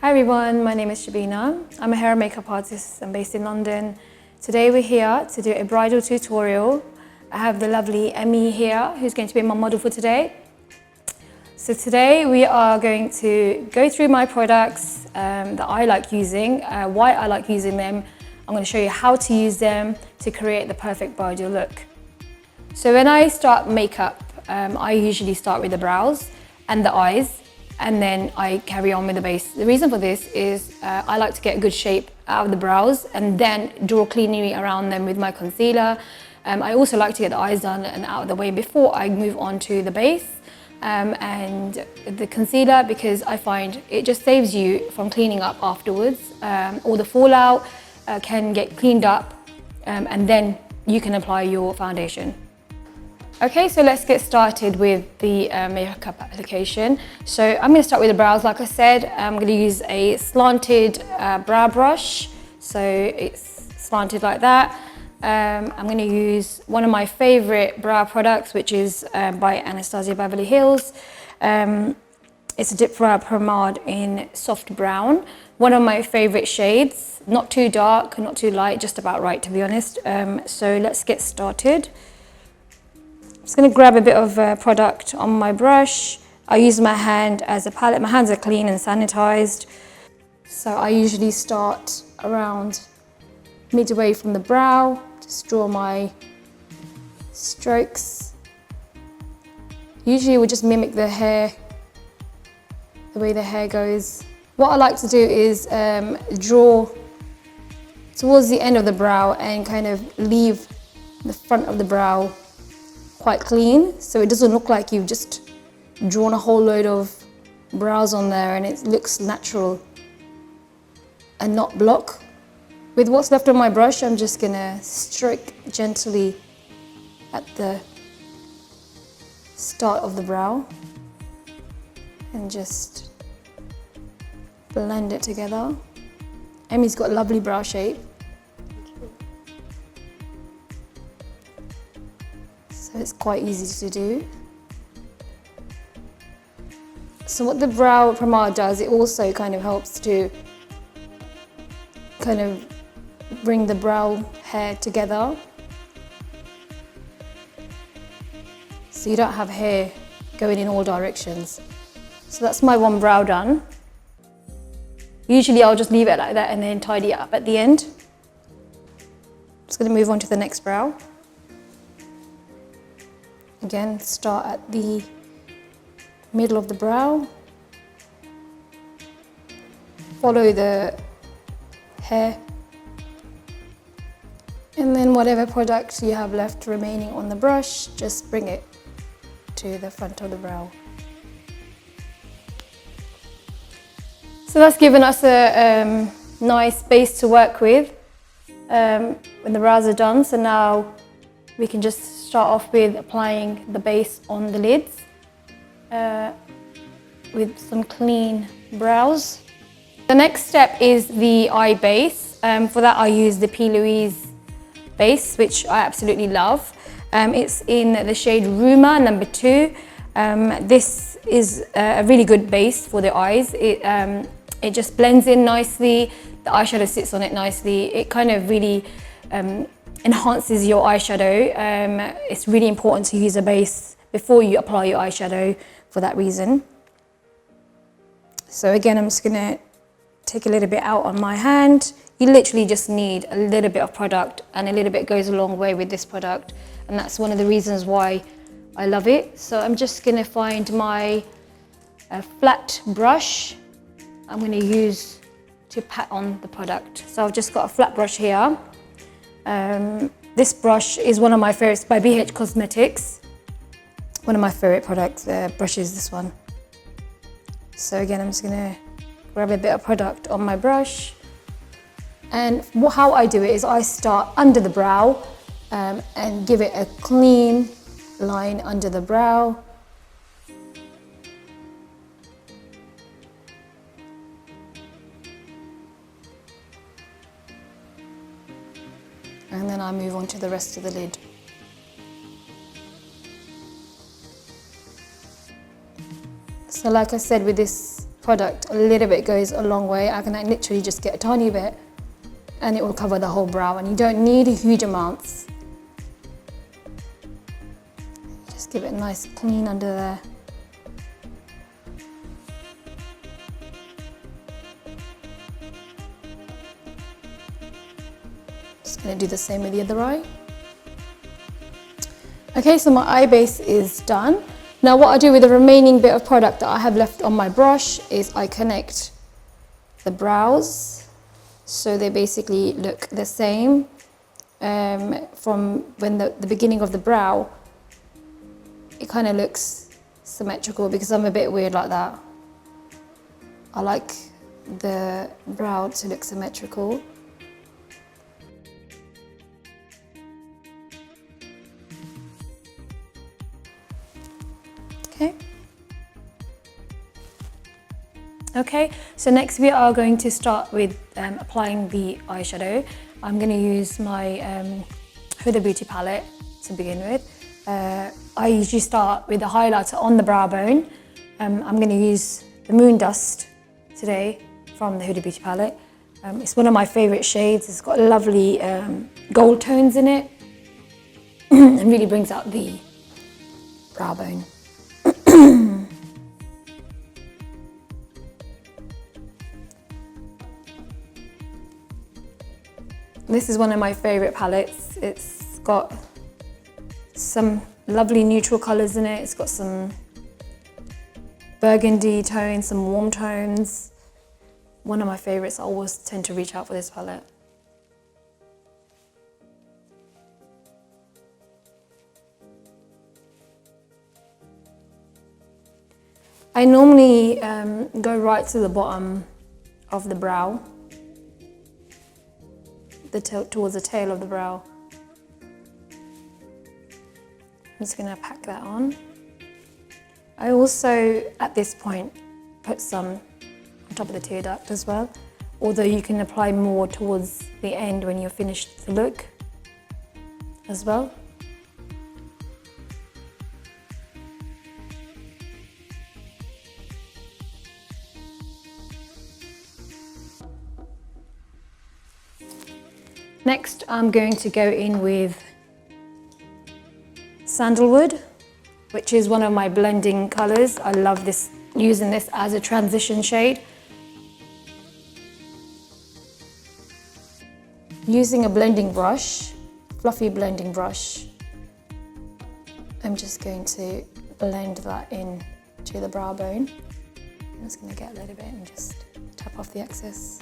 Hi everyone, my name is Shabina. I'm a hair and makeup artist. I'm based in London. Today we're here to do a bridal tutorial. I have the lovely Emmy here who's going to be my model for today. So today we are going to go through my products that I like using, why I like using them. I'm going to show you how to use them to create the perfect bridal look. So when I start makeup, I usually start with the brows and the eyes, and then I carry on with the base. The reason for this is I like to get a good shape out of the brows and then draw cleanly around them with my concealer. I also like to get the eyes done and out of the way before I move on to the base and the concealer, because I find it just saves you from cleaning up afterwards. All the fallout can get cleaned up and then you can apply your foundation. Okay, so let's get started with the makeup application. So I'm going to start with the brows. Like I said, I'm going to use a slanted brow brush. So it's slanted like that. I'm going to use one of my favorite brow products, which is by Anastasia Beverly Hills. It's a dip brow pomade in soft brown. One of my favorite shades, not too dark, not too light, just about right, to be honest. So let's get started. I'm just going to grab a bit of product on my brush. I use my hand as a palette. My hands are clean and sanitized. So I usually start around midway from the brow, just draw my strokes. Usually we just mimic the hair, the way the hair goes. What I like to do is draw towards the end of the brow and kind of leave the front of the brow quite clean, so it doesn't look like you've just drawn a whole load of brows on there and it looks natural and not block. With what's left on my brush, I'm just gonna stroke gently at the start of the brow and just blend it together. Emmy's got a lovely brow shape. So it's quite easy to do. So what the brow pomade does, it also kind of helps to kind of bring the brow hair together, so you don't have hair going in all directions. So that's my one brow done. Usually I'll just leave it like that and then tidy it up at the end. Just going to move on to the next brow. Again, start at the middle of the brow, follow the hair, and then whatever product you have left remaining on the brush, just bring it to the front of the brow. So that's given us a nice base to work with when the brows are done. So now we can just start off with applying the base on the lids with some clean brows. The next step is the eye base. For that I use the P. Louise base, which I absolutely love. It's in the shade Ruma number 2. This is a really good base for the eyes. It just blends in nicely. The eyeshadow sits on it nicely. It kind of really enhances your eyeshadow. It's really important to use a base before you apply your eyeshadow for that reason. So again, I'm just gonna take a little bit out on my hand. You literally just need a little bit of product, and a little bit goes a long way with this product, and that's one of the reasons why I love it. So I'm just gonna find my flat brush I'm gonna use to pat on the product. So I've just got a flat brush here. This brush is one of my favorites by BH Cosmetics. One of my favorite products, brushes, this one. So again, I'm just gonna grab a bit of product on my brush. And how I do it is I start under the brow and give it a clean line under the brow. And then I move on to the rest of the lid. So like I said, with this product, a little bit goes a long way. I can literally just get a tiny bit and it will cover the whole brow, and you don't need huge amounts. Just give it a nice clean under there. Just going to do the same with the other eye. Okay, so my eye base is done. Now what I do with the remaining bit of product that I have left on my brush is I connect the brows so they basically look the same from when the beginning of the brow. It kind of looks symmetrical because I'm a bit weird like that. I like the brow to look symmetrical. Okay, so next we are going to start with applying the eyeshadow. I'm going to use my Huda Beauty palette to begin with. I usually start with the highlighter on the brow bone. I'm going to use the Moon Dust today from the Huda Beauty palette. It's one of my favourite shades. It's got lovely gold tones in it and really brings out the brow bone. This is one of my favourite palettes. It's got some lovely neutral colours in it. It's got some burgundy tones, some warm tones. One of my favourites. I always tend to reach out for this palette. I normally go right to the bottom of the brow, towards the tail of the brow. I'm just going to pack that on. I also, at this point, put some on top of the tear duct as well, although you can apply more towards the end when you're finished the look as well. Next, I'm going to go in with Sandalwood, which is one of my blending colours. I love this, using this as a transition shade. Using a blending brush, fluffy blending brush, I'm just going to blend that in to the brow bone. I'm just going to get a little bit and just tap off the excess.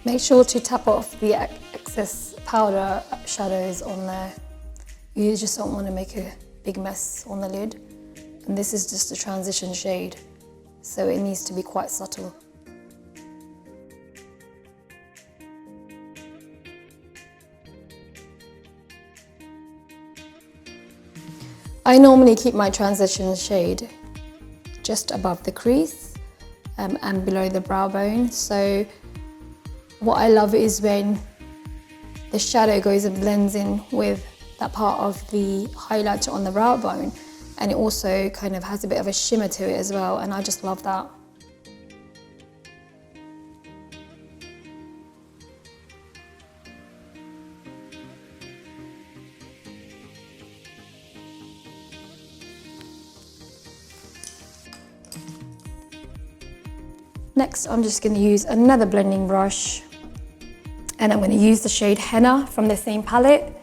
Make sure to tap off the excess powder shadows on there. You just don't want to make a big mess on the lid. And this is just a transition shade, so it needs to be quite subtle. I normally keep my transition shade just above the crease and below the brow bone. So what I love is when the shadow goes and blends in with that part of the highlighter on the brow bone, and it also kind of has a bit of a shimmer to it as well, and I just love that. Next, I'm just going to use another blending brush, and I'm going to use the shade Henna from the same palette.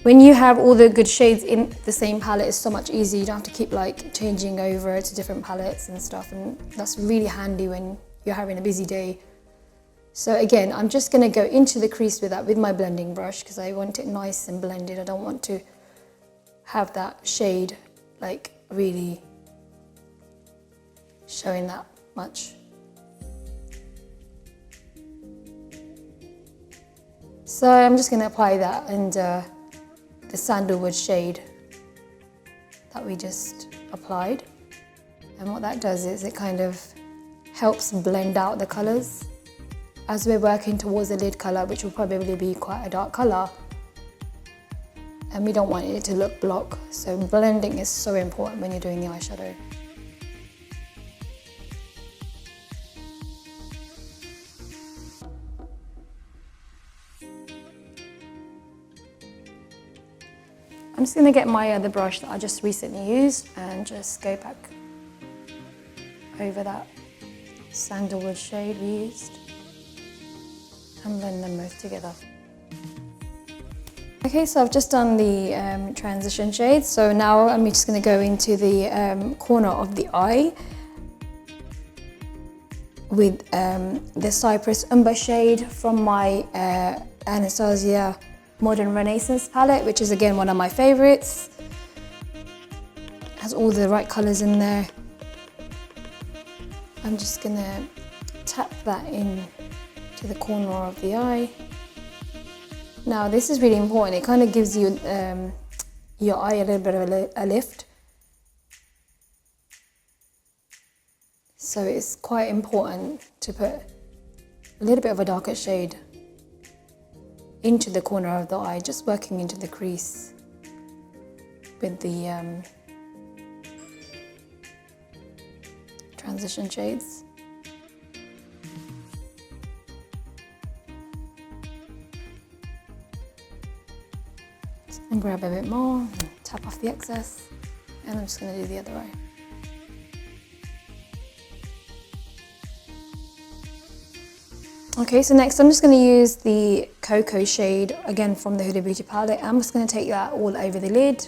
When you have all the good shades in the same palette, it's so much easier. You don't have to keep like changing over to different palettes and stuff, and that's really handy when you're having a busy day. So again, I'm just going to go into the crease with that with my blending brush because I want it nice and blended. I don't want to have that shade like really showing that much. So I'm just going to apply that and the sandalwood shade that we just applied. And what that does is it kind of helps blend out the colours. As we're working towards the lid colour, which will probably be quite a dark colour, and we don't want it to look block, so blending is so important when you're doing the eyeshadow. I'm just going to get my other brush that I just recently used and just go back over that sandalwood shade we used and blend them both together. Okay, so I've just done the transition shades, so now I'm just going to go into the corner of the eye with the Cypress Umber shade from my Anastasia Modern Renaissance palette, which is again one of my favorites. Has all the right colours in there. I'm just going to tap that in to the corner of the eye. Now this is really important, it kind of gives you your eye a little bit of a lift. So it's quite important to put a little bit of a darker shade into the corner of the eye, just working into the crease with the transition shades. And grab a bit more, tap off the excess, and I'm just going to do the other eye. Okay, so next I'm just going to use the Cocoa shade, again from the Huda Beauty palette. I'm just going to take that all over the lid.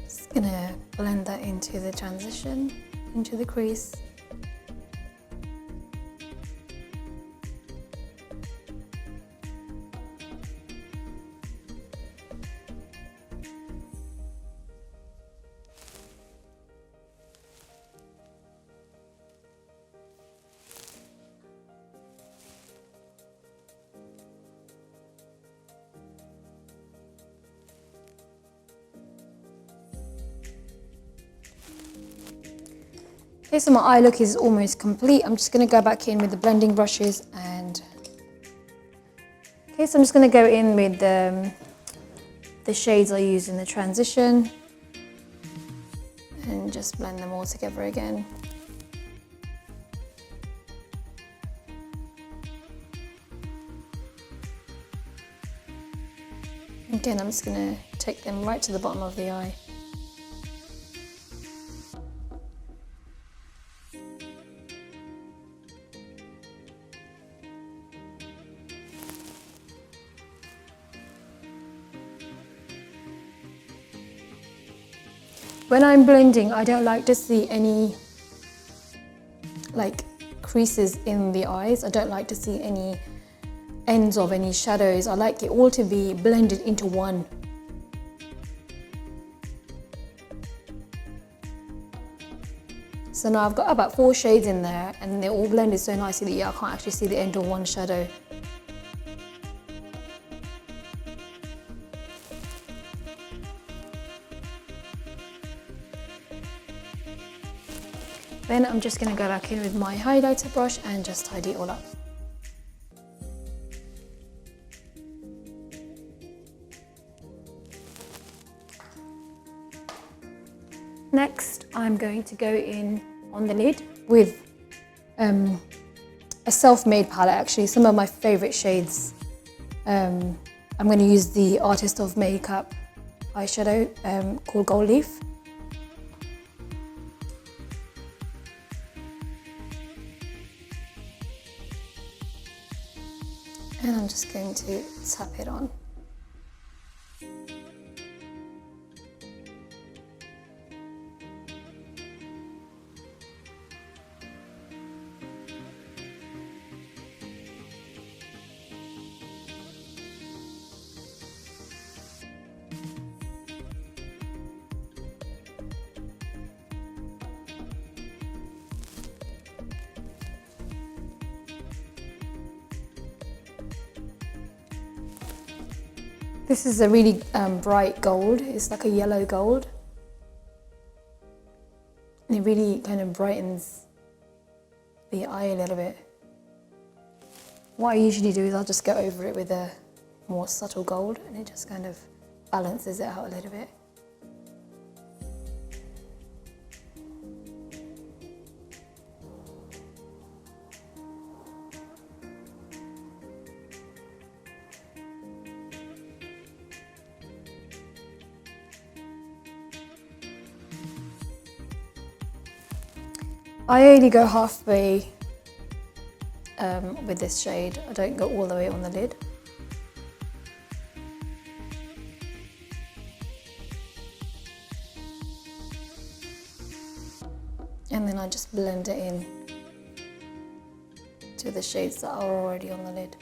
Just going to blend that into the transition, into the crease. Okay, so my eye look is almost complete. I'm just going to go back in with the blending brushes and... Okay, so I'm just going to go in with the shades I used in the transition and just blend them all together again. Again, I'm just going to take them right to the bottom of the eye. When I'm blending, I don't like to see any creases in the eyes. I don't like to see any ends of any shadows. I like it all to be blended into one. So now I've got about 4 shades in there and they're all blended so nicely that I can't actually see the end of one shadow. Then I'm just going to go back in with my highlighter brush and just tidy it all up. Next, I'm going to go in on the lid with a self-made palette, actually, some of my favourite shades. I'm going to use the Artist of Makeup eyeshadow called Gold Leaf. And I'm just going to tap it on. This is a really bright gold. It's like a yellow gold. And it really kind of brightens the eye a little bit. What I usually do is I'll just go over it with a more subtle gold, and it just kind of balances it out a little bit. I only go halfway with this shade. I don't go all the way on the lid. And then I just blend it in to the shades that are already on the lid.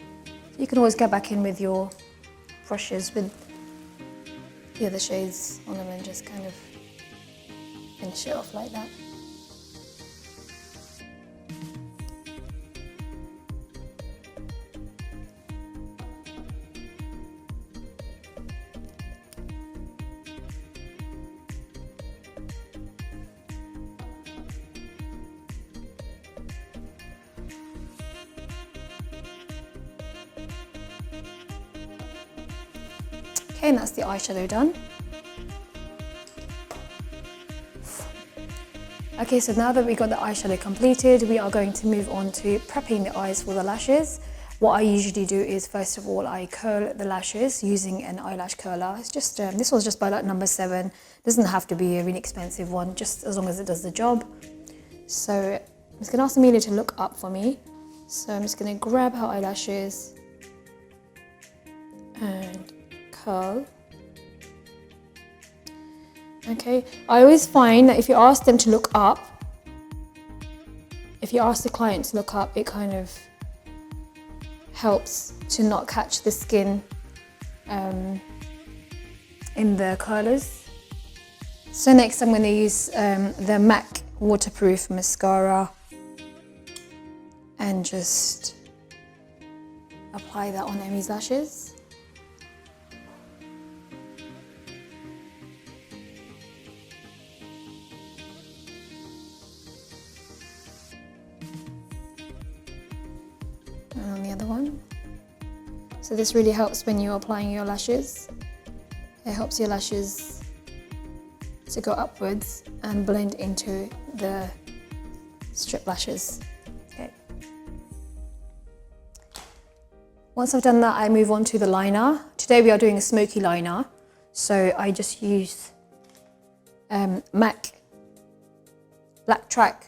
You can always go back in with your brushes with the other shades on them and just kind of finish it off like that. Okay, and that's the eyeshadow done. Okay, so now that we got the eyeshadow completed, we are going to move on to prepping the eyes for the lashes. What I usually do is, first of all, I curl the lashes using an eyelash curler. It's just this was just by like number 7. Doesn't have to be a really expensive one, just as long as it does the job. So I'm just gonna ask Emilia to look up for me. So I'm just gonna grab her eyelashes and curl. Okay, I always find that if you ask them to look up, if you ask the client to look up, it kind of helps to not catch the skin in the curlers. So next I'm going to use the MAC waterproof mascara and just apply that on Emmy's lashes. And on the other one. So this really helps when you're applying your lashes. It helps your lashes to go upwards and blend into the strip lashes. Okay. Once I've done that, I move on to the liner. Today we are doing a smoky liner. So I just use MAC Black Track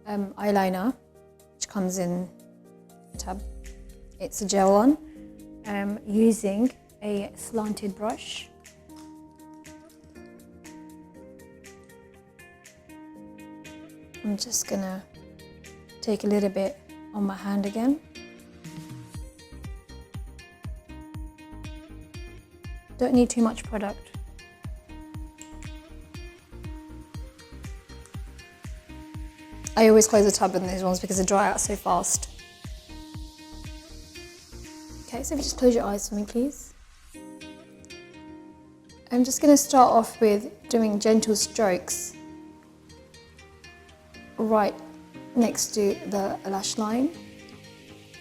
eyeliner, which comes in a tub. It's a gel one. Using a slanted brush. I'm just gonna take a little bit on my hand again. Don't need too much product. I always close the tub in these ones because they dry out so fast. Okay, so if you just close your eyes for me, please. I'm just going to start off with doing gentle strokes right next to the lash line.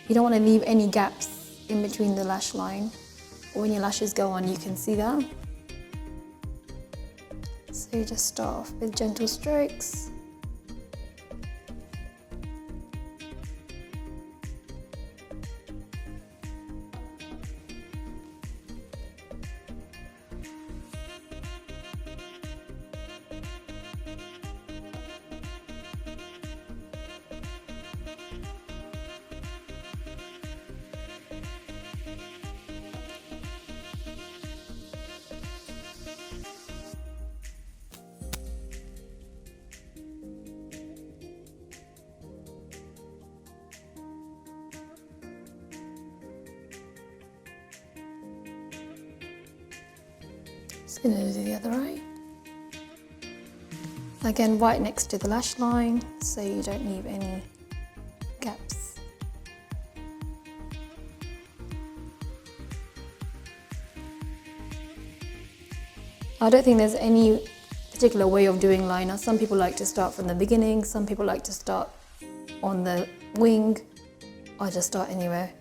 You don't want to leave any gaps in between the lash line. When your lashes go on, you can see that. So you just start off with gentle strokes. Just going to do the other eye. Again, right next to the lash line, so you don't leave any gaps. I don't think there's any particular way of doing liner. Some people like to start from the beginning, some people like to start on the wing. I just start anywhere.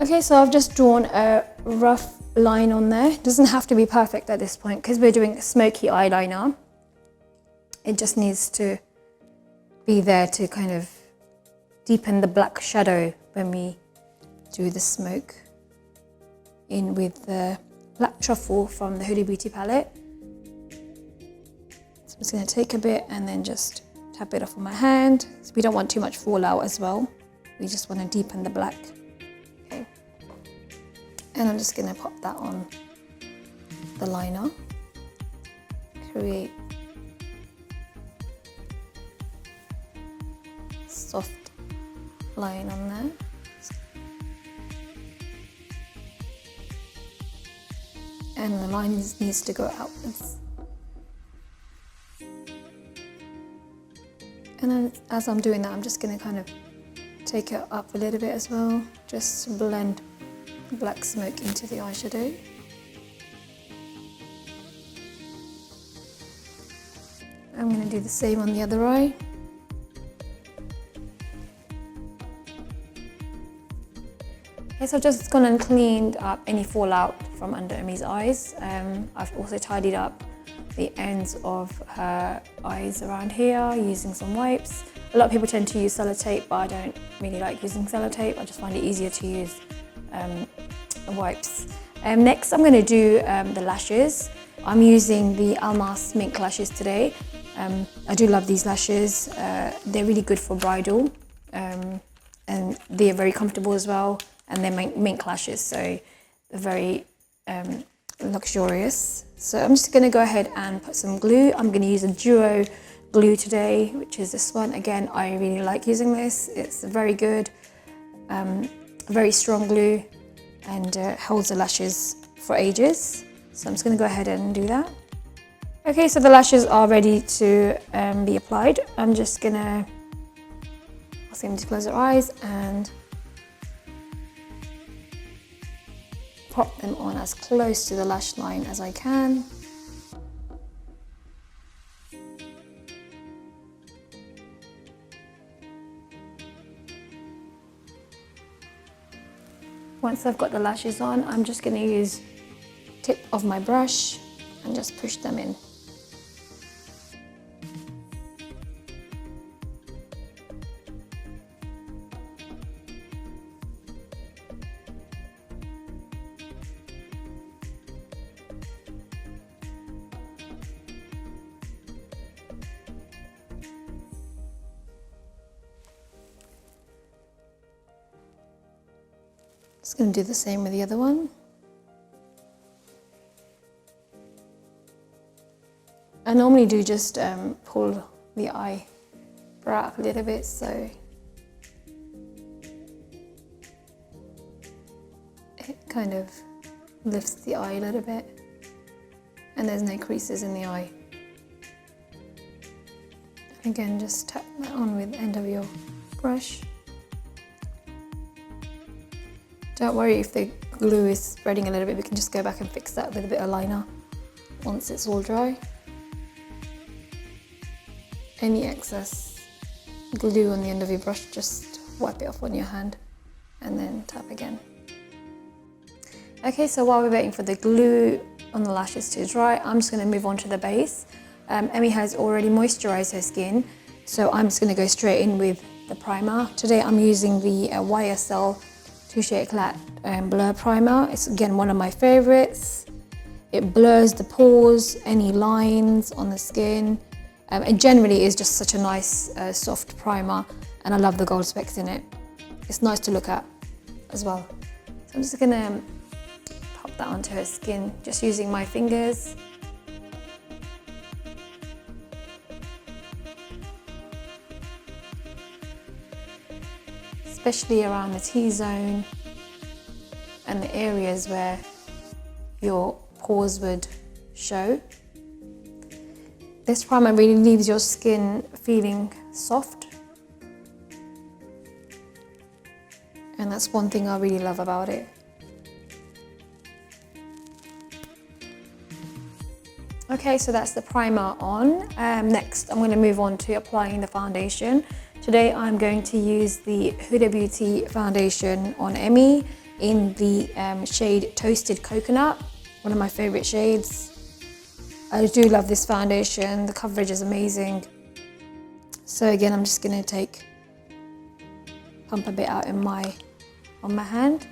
Okay, so I've just drawn a rough line on there. It doesn't have to be perfect at this point because we're doing a smoky eyeliner. It just needs to be there to kind of deepen the black shadow when we do the smoke in with the black truffle from the Huda Beauty palette. So I'm just going to take a bit and then just tap it off on my hand. So we don't want too much fallout as well. We just want to deepen the black. And I'm just going to pop that on the liner, create soft line on there. And the line needs to go outwards. And then as I'm doing that, I'm just going to kind of take it up a little bit as well, just to blend black smoke into the eyeshadow. I'm going to do the same on the other eye. Okay, so I've just gone and cleaned up any fallout from under Emi's eyes. I've also tidied up the ends of her eyes around here using some wipes. A lot of people tend to use sellotape, but I don't really like using sellotape. I just find it easier to use wipes. Next I'm going to do the lashes. I'm using the Almas Mink lashes today. I do love these lashes. They're really good for bridal and they're very comfortable as well, and they're mink lashes, so they're very luxurious. So I'm just going to go ahead and put some glue. I'm going to use a duo glue today, which is this one. Again, I really like using this. It's very good, very strong glue, and holds the lashes for ages. So I'm just going to go ahead and do that. Okay, so the lashes are ready to be applied. I'm just going to ask them to close their eyes and pop them on as close to the lash line as I can. Once I've got the lashes on, I'm just going to use the tip of my brush and just push them in. Just going to do the same with the other one. I normally do just pull the eyebrow up a little bit, so it kind of lifts the eye a little bit and there's no creases in the eye. Again, just tap that on with the end of your brush. Don't worry if the glue is spreading a little bit, we can just go back and fix that with a bit of liner once it's all dry. Any excess glue on the end of your brush, just wipe it off on your hand and then tap again. Okay, so while we're waiting for the glue on the lashes to dry, I'm just going to move on to the base. Emi has already moisturized her skin, so I'm just going to go straight in with the primer. Today I'm using the YSL Touche Eclat Blur Primer. It's again one of my favorites. It blurs the pores, any lines on the skin. It generally is just such a nice soft primer, and I love the gold specks in it. It's nice to look at as well. So I'm just gonna pop that onto her skin, just using my fingers. especially around the T-zone and the areas where your pores would show. This primer really leaves your skin feeling soft. And that's one thing I really love about it. Okay, so that's the primer on. Next, I'm going to move on to applying the foundation. Today, I'm going to use the Huda Beauty foundation on Emmy in the shade Toasted Coconut, one of my favorite shades. I do love this foundation. The coverage is amazing. So again, I'm just going to pump a bit out on my hand.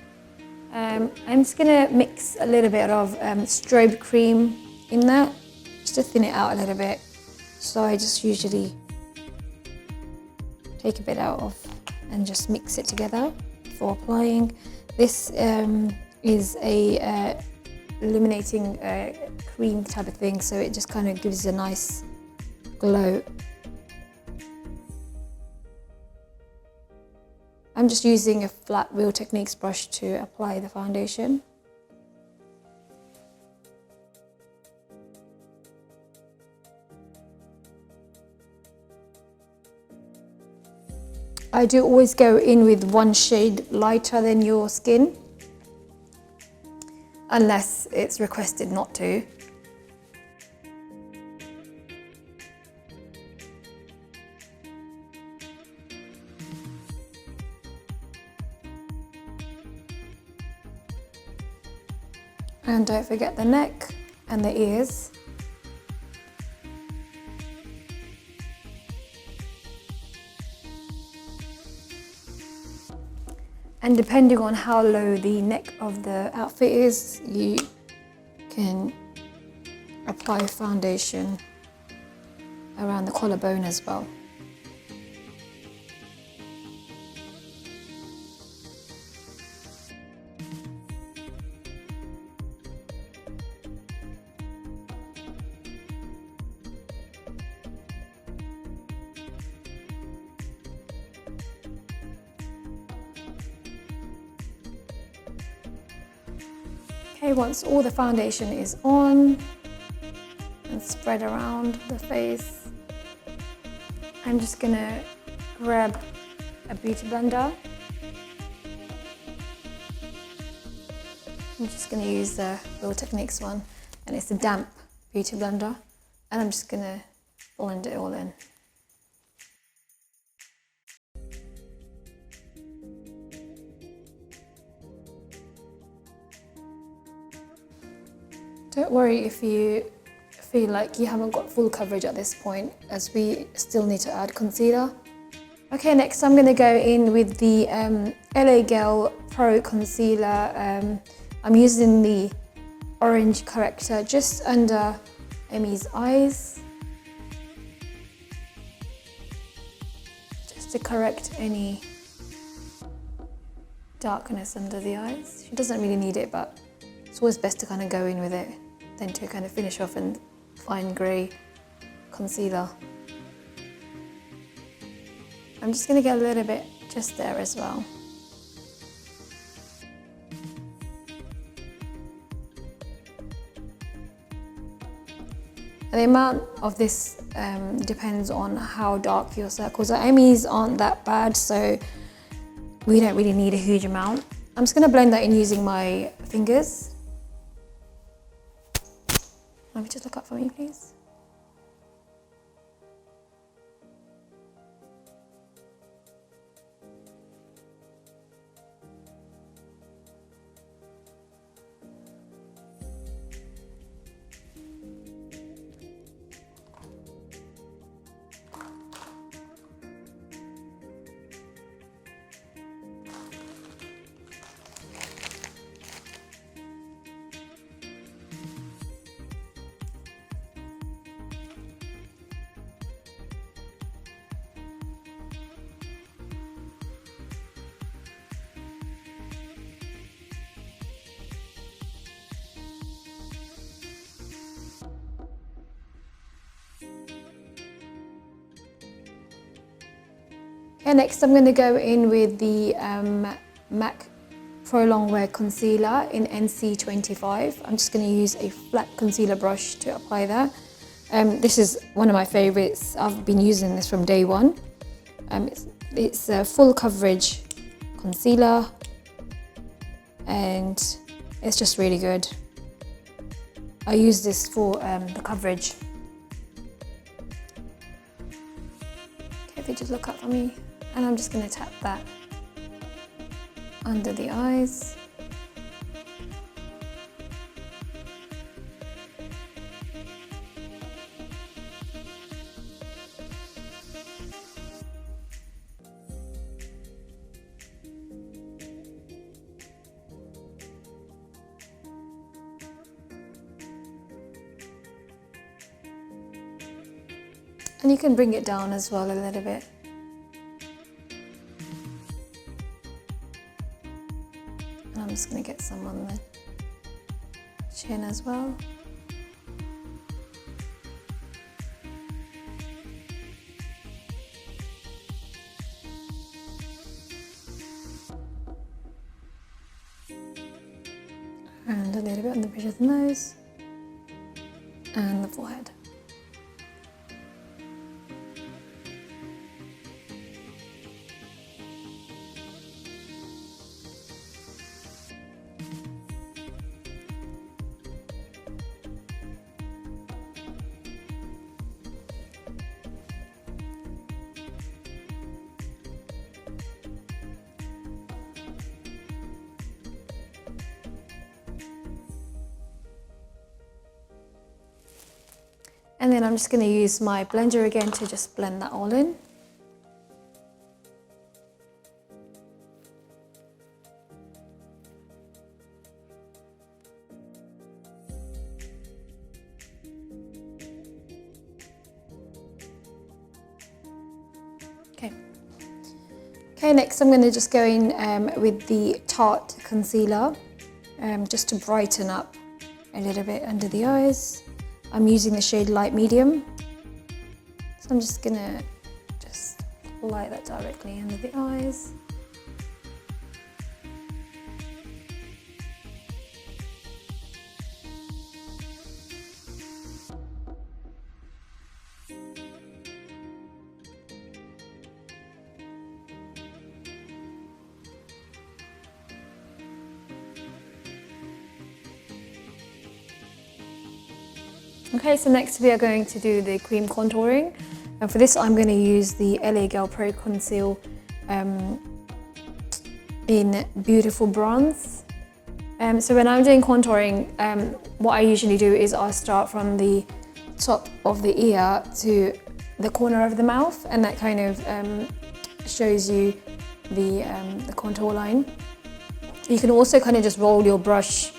I'm just going to mix a little bit of strobe cream in that, just to thin it out a little bit. So I just usually take a bit out of and just mix it together before applying. This is a illuminating cream type of thing, so it just kind of gives a nice glow. I'm just using a flat Real Techniques brush to apply the foundation. I do always go in with one shade lighter than your skin, unless it's requested not to. And don't forget the neck and the ears. And depending on how low the neck of the outfit is, you can apply foundation around the collarbone as well. Okay, once all the foundation is on and spread around the face, I'm just gonna grab a beauty blender. I'm just gonna use the Real Techniques one, and it's a damp beauty blender, and I'm just gonna blend it all in. Don't worry if you feel like you haven't got full coverage at this point, as we still need to add concealer. Okay, next I'm going to go in with the LA Girl Pro Concealer. I'm using the orange corrector just under Emmy's eyes, just to correct any darkness under the eyes. She doesn't really need it, but it's always best to kind of go in with it, then to kind of finish off in fine grey concealer. I'm just going to get a little bit just there as well. And the amount of this depends on how dark your circles are. Emmy's aren't that bad, so we don't really need a huge amount. I'm just going to blend that in using my fingers. Let me just look up for me, please. Okay, next I'm going to go in with the MAC Pro Longwear Concealer in NC25. I'm just going to use a flat concealer brush to apply that. This is one of my favorites. I've been using this from day one. It's a full coverage concealer and it's just really good. I use this for the coverage. Okay, if you just look up for me, and I'm just going to tap that under the eyes. And you can bring it down as well a little bit. And I'm just going to get some on the chin as well. And a little bit on the bridge of the nose and the forehead. And then I'm just going to use my blender again to just blend that all in. Okay, next I'm going to just go in with the Tarte concealer, just to brighten up a little bit under the eyes. I'm using the shade light medium, so I'm just going to just light that directly under the eyes. Okay, so next we are going to do the cream contouring, and for this I'm going to use the LA Girl Pro Conceal in Beautiful Bronze. So when I'm doing contouring, what I usually do is I start from the top of the ear to the corner of the mouth, and that kind of shows you the contour line. You can also kind of just roll your brush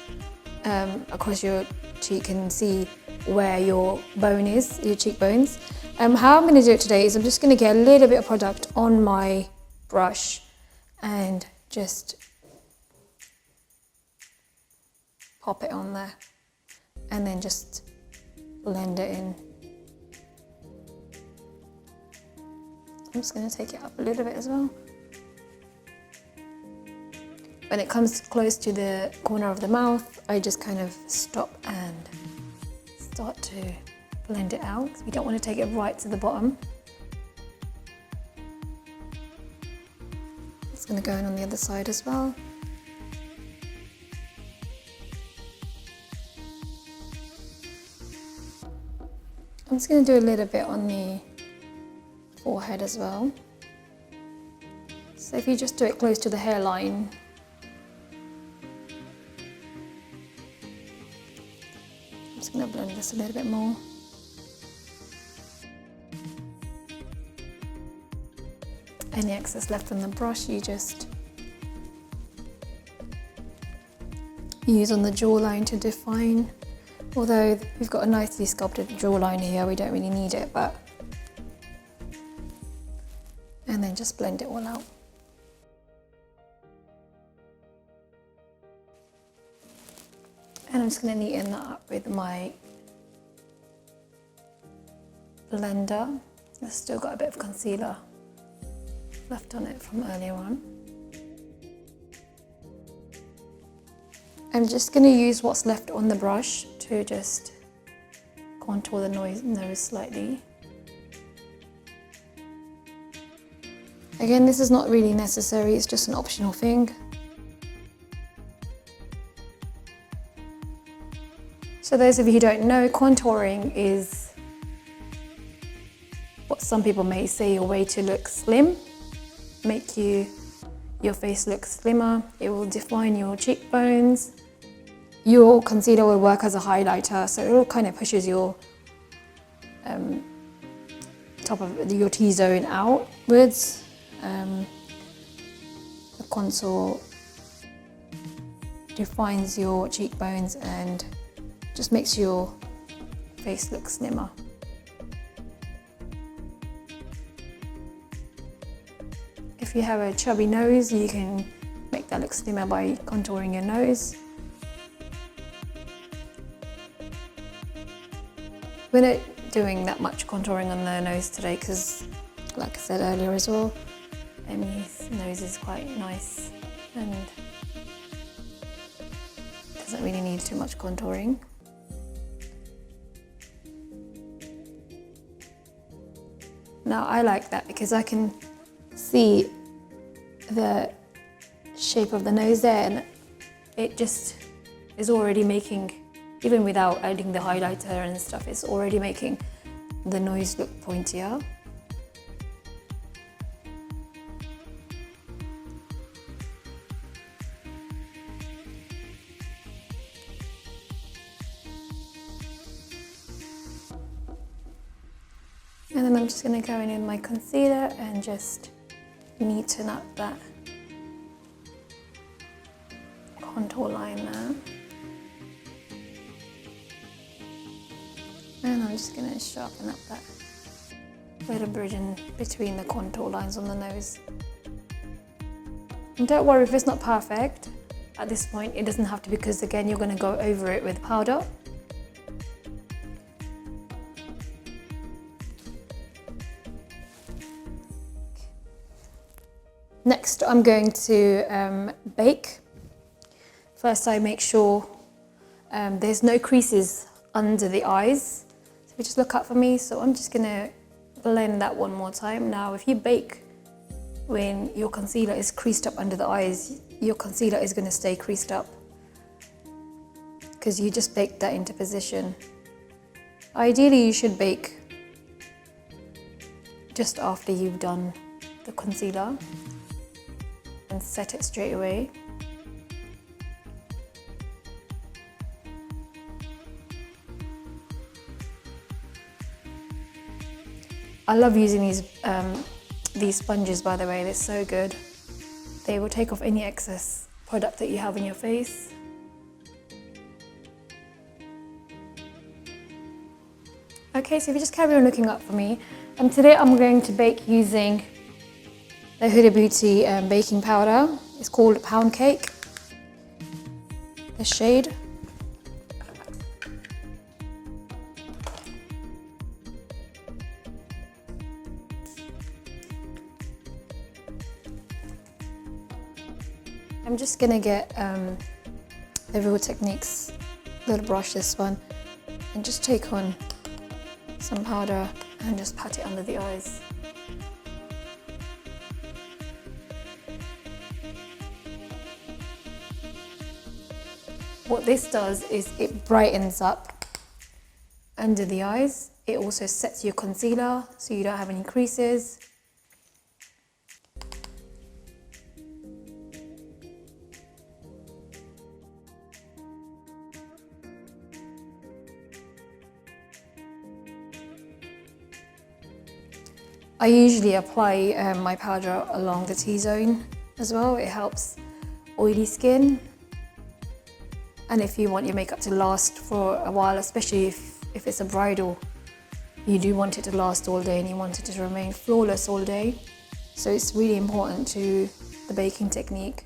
across your cheek and see where your bone is, your cheekbones. How I'm going to do it today is I'm just going to get a little bit of product on my brush and just pop it on there and then just blend it in. I'm just going to take it up a little bit as well. When it comes close to the corner of the mouth, I just kind of stop and start to blend it out. We don't want to take it right to the bottom. It's going to go in on the other side as well. I'm just going to do a little bit on the forehead as well. So if you just do it close to the hairline, I'm just going to blend this a little bit more. Any excess left on the brush, you just use on the jawline to define. Although we've got a nicely sculpted jawline here, we don't really need it, but... And then just blend it all out. And I'm just going to neaten that up with my blender. I've still got a bit of concealer left on it from earlier on. I'm just going to use what's left on the brush to just contour the nose slightly. Again, this is not really necessary, it's just an optional thing. So those of you who don't know, contouring is what some people may say a way to look slim, make your face look slimmer. It will define your cheekbones. Your concealer will work as a highlighter, so it all kind of pushes your top of your T-zone outwards. The contour defines your cheekbones and just makes your face look slimmer. If you have a chubby nose, you can make that look slimmer by contouring your nose. We're not doing that much contouring on the nose today because, like I said earlier as well, Emmy's nose is quite nice and doesn't really need too much contouring. Now I like that because I can see the shape of the nose there, and it just is already making, even without adding the highlighter and stuff, it's already making the nose look pointier. And then I'm just going to go in with my concealer and just neaten up that contour line there. And I'm just going to sharpen up that little bridge in between the contour lines on the nose. And don't worry if it's not perfect. At this point it doesn't have to, because again you're going to go over it with powder. Next I'm going to bake. First I make sure there's no creases under the eyes. So just look up for me. So I'm just going to blend that one more time. Now if you bake when your concealer is creased up under the eyes, your concealer is going to stay creased up because you just baked that into position. Ideally you should bake just after you've done the concealer and set it straight away. I love using these sponges, by the way, they're so good. They will take off any excess product that you have on your face. Okay, so if you just carry on looking up for me. Today I'm going to bake using the Huda Beauty baking powder. It's called Pound Cake, the shade. I'm just gonna get the Real Techniques little brush, this one, and just take on some powder and just pat it under the eyes. What this does is it brightens up under the eyes. It also sets your concealer so you don't have any creases. I usually apply my powder along the T-zone as well. It helps oily skin. And if you want your makeup to last for a while, especially if it's a bridal, you do want it to last all day and you want it to remain flawless all day. So it's really important to the baking technique.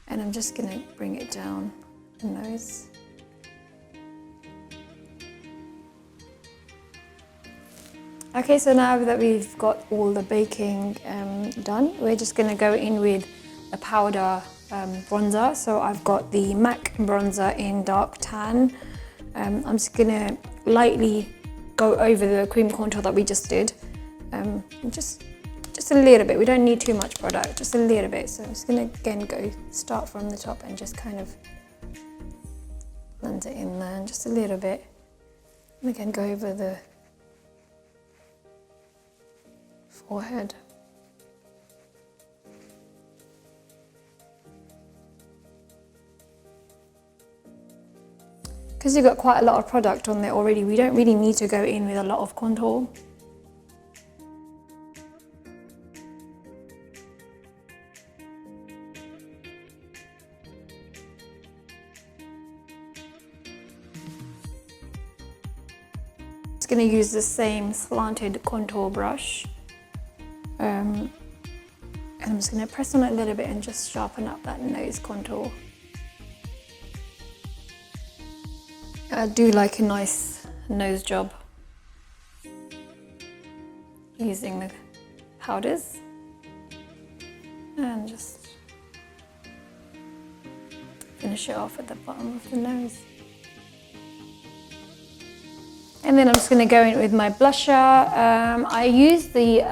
And I'm just gonna bring it down the nose. Okay, so now that we've got all the baking done, we're just going to go in with a powder bronzer. So I've got the MAC bronzer in dark tan. I'm just going to lightly go over the cream contour that we just did. Just a little bit. We don't need too much product, just a little bit. So I'm just going to again start from the top and just kind of blend it in there, just a little bit. And again, go over the forehead. Because you've got quite a lot of product on there already, we don't really need to go in with a lot of contour. Just going to use the same slanted contour brush. And I'm just going to press on it a little bit and just sharpen up that nose contour. I do like a nice nose job using the powders, and just finish it off at the bottom of the nose. And then I'm just going to go in with my blusher. I use the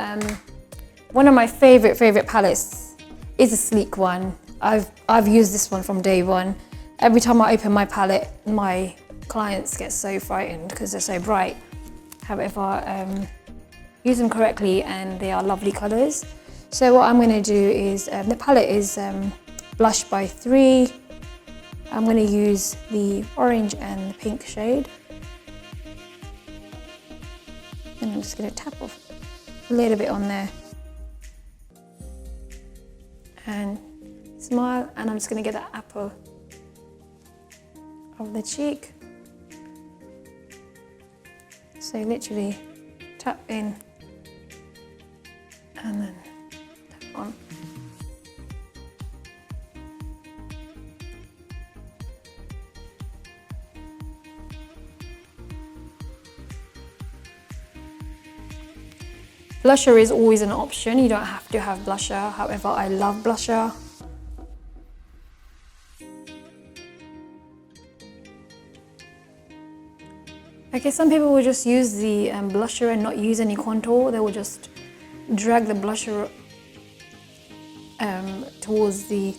one of my favorite palettes is a sleek one. I've used this one from day one. Every time I open my palette, my clients get so frightened because they're so bright. However, use them correctly and they are lovely colours. So what I'm going to do is, the palette is Blush by 3. I'm going to use the orange and the pink shade. And I'm just going to tap off a little bit on there. And smile, and I'm just going to get that apple of the cheek. So literally tap in and then tap on. Blusher is always an option, you don't have to have blusher, however I love blusher. Okay, some people will just use the blusher and not use any contour. They will just drag the blusher towards the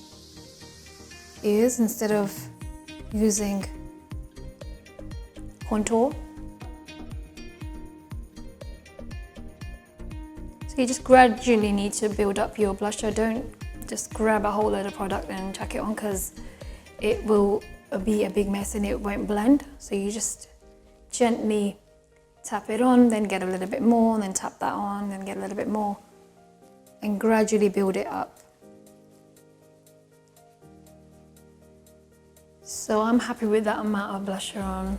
ears instead of using contour. So you just gradually need to build up your blusher. Don't just grab a whole load of product and chuck it on, because it will be a big mess and it won't blend. So you just gently tap it on, then get a little bit more, then tap that on, then get a little bit more, and gradually build it up. So I'm happy with that amount of blusher on.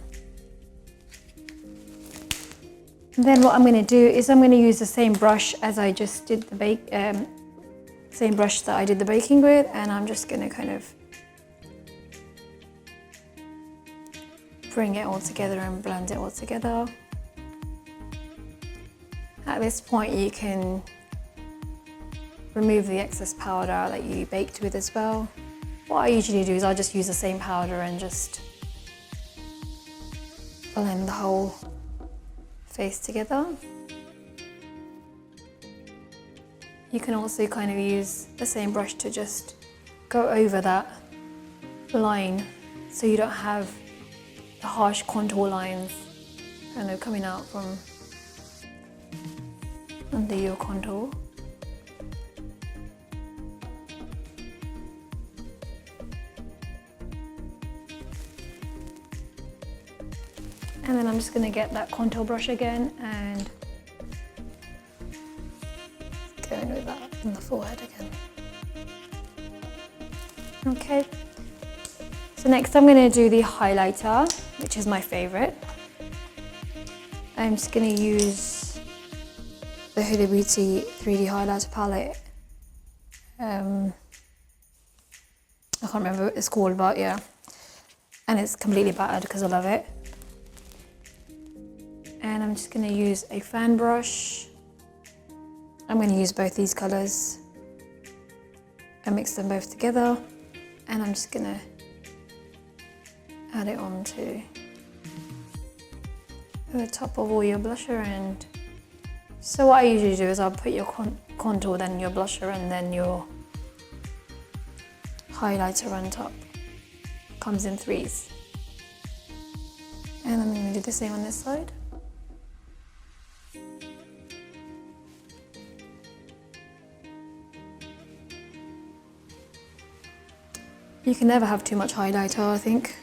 And then what I'm going to do is I'm going to use the same brush as I just did the same brush that I did the baking with, and I'm just going to kind of bring it all together and blend it all together. At this point you can remove the excess powder that you baked with as well. What I usually do is I just use the same powder and just blend the whole face together. You can also kind of use the same brush to just go over that line so you don't have the harsh contour lines kind of coming out from under your contour. And then I'm just going to get that contour brush again and go in with that in the forehead again. Okay, so next I'm going to do the highlighter, which is my favorite. I'm just going to use the Huda Beauty 3D highlighter palette. I can't remember what it's called, but yeah. And it's completely battered because I love it. And I'm just going to use a fan brush. I'm going to use both these colours and mix them both together. And I'm just going to add it onto the top of all your blusher. And so what I usually do is I'll put your contour, then your blusher, and then your highlighter on top. Comes in threes. And I'm going to do the same on this side. You can never have too much highlighter, I think.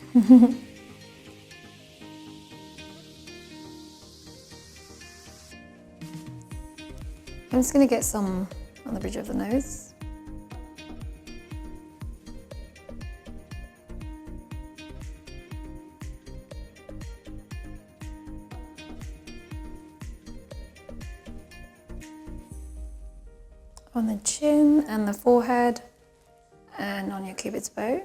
I'm just going to get some on the bridge of the nose. On the chin and the forehead, and on your cupid's bow.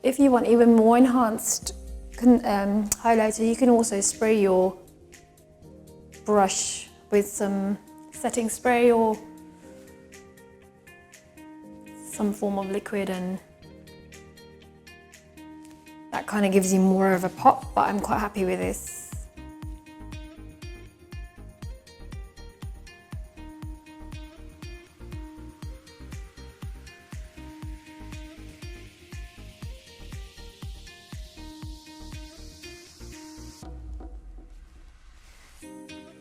If you want even more enhanced highlighter, you can also spray your brush with some setting spray or some form of liquid, and that kind of gives you more of a pop, but I'm quite happy with this.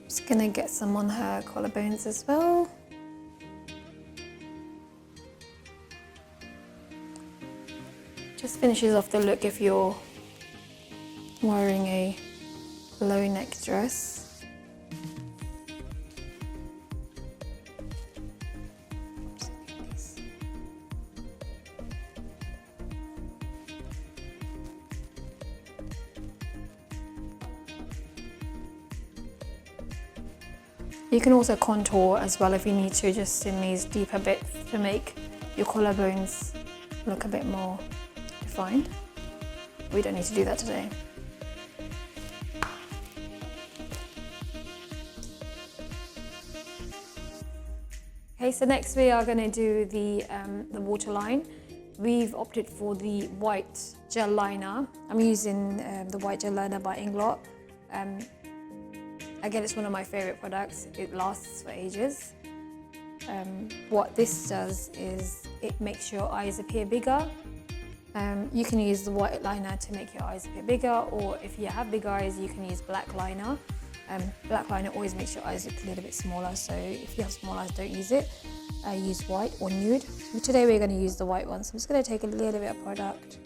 Just gonna get some on her collarbones as well. Just finishes off the look if you're wearing a low neck dress. You can also contour as well if you need to, just in these deeper bits to make your collarbones look a bit more defined. We don't need to do that today. Okay, so next we are going to do the waterline. We've opted for the white gel liner. I'm using the white gel liner by Inglot. Again, it's one of my favourite products. It lasts for ages. What this does is it makes your eyes appear bigger. You can use the white liner to make your eyes appear bigger, or if you have big eyes, you can use black liner. Black liner always makes your eyes look a little bit smaller, so if you have small eyes, don't use it. Use white or nude. So today we're going to use the white one, so I'm just going to take a little bit of product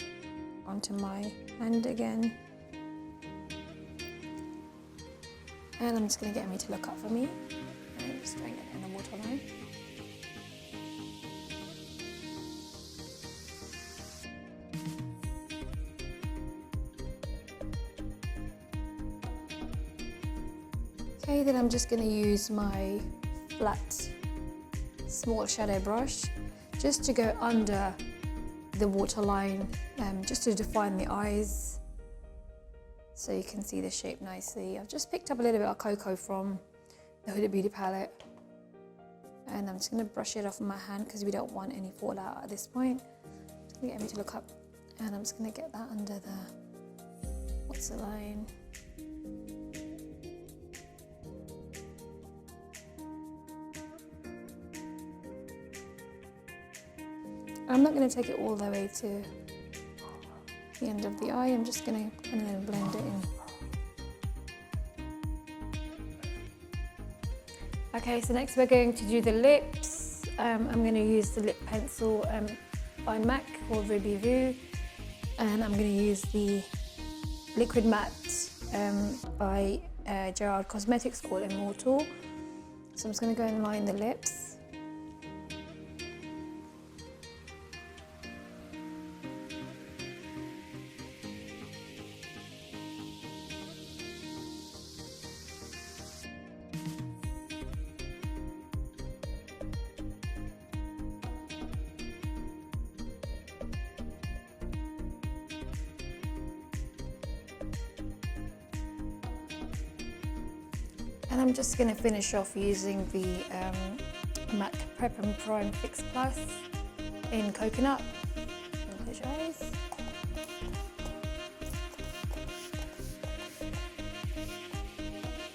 onto my hand again. And I'm just going to get Emmy to look up for me. And I'm just going to get in the waterline. Okay, then I'm just going to use my flat small shadow brush just to go under the waterline, just to define the eyes, so you can see the shape nicely. I've just picked up a little bit of cocoa from the Huda Beauty palette, and I'm just going to brush it off with my hand because we don't want any fallout at this point. I'm going to get Emmy to look up, and I'm just going to get that under the waterline. I'm not going to take it all the way to the end of the eye. I'm just going to kind of blend it in. Okay, so next we're going to do the lips. I'm going to use the lip pencil by MAC called Rendezvous, and I'm going to use the liquid matte by Gerard Cosmetics called Immortal. So I'm just going to go and line the lips. And I'm just going to finish off using the MAC Prep and Prime Fix Plus in Coconut. Close your eyes.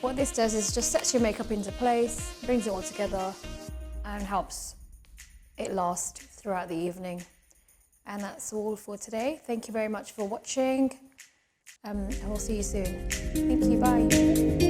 What this does is just sets your makeup into place, brings it all together, and helps it last throughout the evening. And that's all for today. Thank you very much for watching. And we'll see you soon. Thank you, bye.